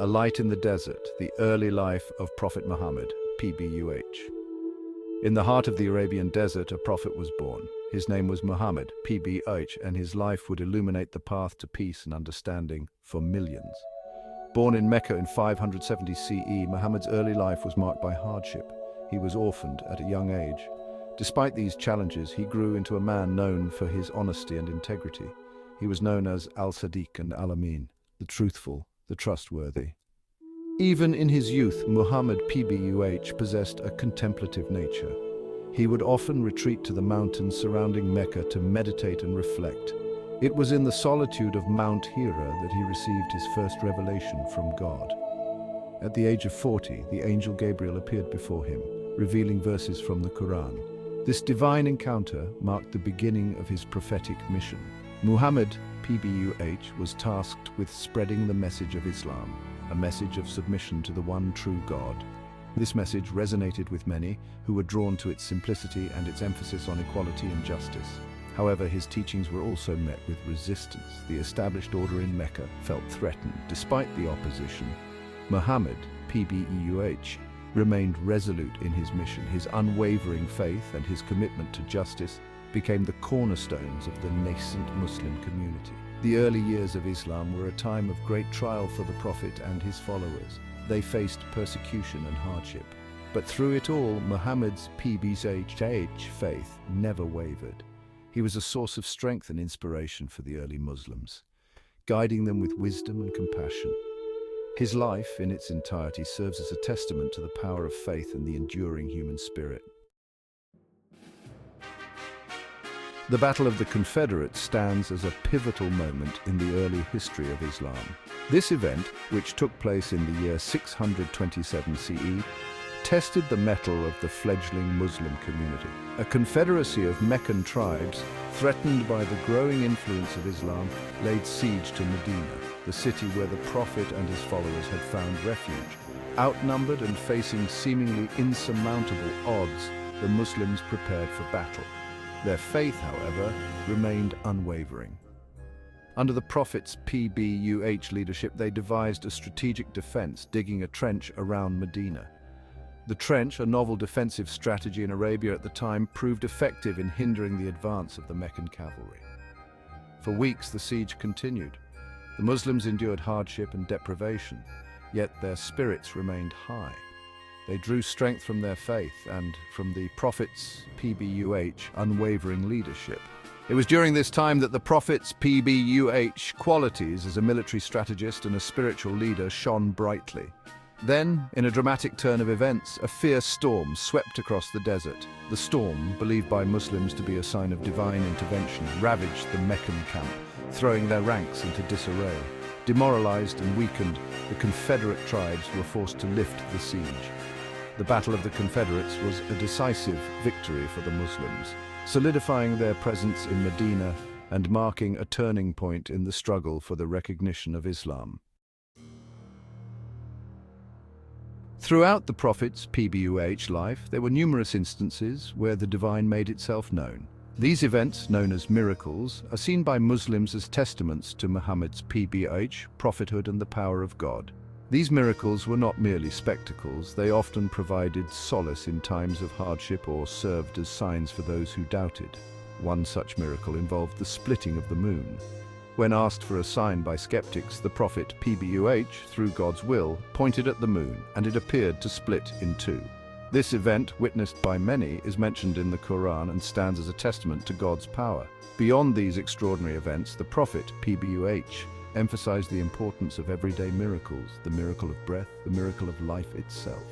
A Light in the Desert, the Early Life of Prophet Muhammad, PBUH. In the heart of the Arabian desert, a prophet was born. His name was Muhammad, PBUH, and his life would illuminate the path to peace and understanding for millions. Born in Mecca in 570 CE, Muhammad's early life was marked by hardship. He was orphaned at a young age. Despite these challenges, he grew into a man known for his honesty and integrity. He was known as Al-Sadiq and Al-Amin, the truthful, the trustworthy. Even in his youth, Muhammad PBUH possessed a contemplative nature. He would often retreat to the mountains surrounding Mecca to meditate and reflect. It was in the solitude of Mount Hira that he received his first revelation from God. At the age of 40, the angel Gabriel appeared before him, revealing verses from the Quran. This divine encounter marked the beginning of his prophetic mission. Muhammad PBUH was tasked with spreading the message of Islam, a message of submission to the one true God. This message resonated with many, who were drawn to its simplicity and its emphasis on equality and justice. However, his teachings were also met with resistance. The established order in Mecca felt threatened. Despite the opposition, Muhammad PBUH remained resolute in his mission. His unwavering faith and his commitment to justice became the cornerstones of the nascent Muslim community. The early years of Islam were a time of great trial for the Prophet and his followers. They faced persecution and hardship. But through it all, Muhammad's PBUH faith never wavered. He was a source of strength and inspiration for the early Muslims, guiding them with wisdom and compassion. His life, in its entirety, serves as a testament to the power of faith and the enduring human spirit. The Battle of the Confederates stands as a pivotal moment in the early history of Islam. This event, which took place in the year 627 CE, tested the mettle of the fledgling Muslim community. A confederacy of Meccan tribes, threatened by the growing influence of Islam, laid siege to Medina, the city where the Prophet and his followers had found refuge. Outnumbered and facing seemingly insurmountable odds, the Muslims prepared for battle. Their faith, however, remained unwavering. Under the Prophet's PBUH leadership, they devised a strategic defense, digging a trench around Medina. The trench, a novel defensive strategy in Arabia at the time, proved effective in hindering the advance of the Meccan cavalry. For weeks, the siege continued. The Muslims endured hardship and deprivation, yet their spirits remained high. They drew strength from their faith and from the Prophet's PBUH unwavering leadership. It was during this time that the Prophet's PBUH qualities as a military strategist and a spiritual leader shone brightly. Then, in a dramatic turn of events, a fierce storm swept across the desert. The storm, believed by Muslims to be a sign of divine intervention, ravaged the Meccan camp, throwing their ranks into disarray. Demoralized and weakened, the Confederate tribes were forced to lift the siege. The Battle of the Confederates was a decisive victory for the Muslims, solidifying their presence in Medina and marking a turning point in the struggle for the recognition of Islam. Throughout the Prophet's PBUH life, there were numerous instances where the divine made itself known. These events, known as miracles, are seen by Muslims as testaments to Muhammad's PBUH, prophethood and the power of God. These miracles were not merely spectacles. They often provided solace in times of hardship or served as signs for those who doubted. One such miracle involved the splitting of the moon. When asked for a sign by skeptics, the Prophet PBUH, through God's will, pointed at the moon, and it appeared to split in two. This event, witnessed by many, is mentioned in the Quran and stands as a testament to God's power. Beyond these extraordinary events, the Prophet PBUH emphasized the importance of everyday miracles, the miracle of breath, the miracle of life itself.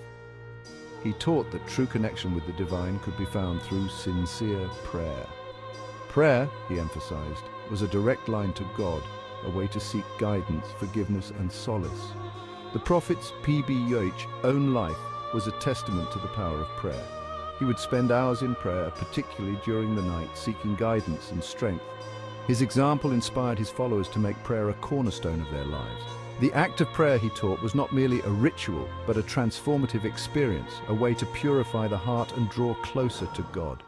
He taught that true connection with the divine could be found through sincere prayer. Prayer, he emphasized, was a direct line to God, a way to seek guidance, forgiveness, and solace. The Prophet's PBUH own life was a testament to the power of prayer. He would spend hours in prayer, particularly during the night, seeking guidance and strength. His example inspired his followers to make prayer a cornerstone of their lives. The act of prayer, he taught, was not merely a ritual, but a transformative experience, a way to purify the heart and draw closer to God.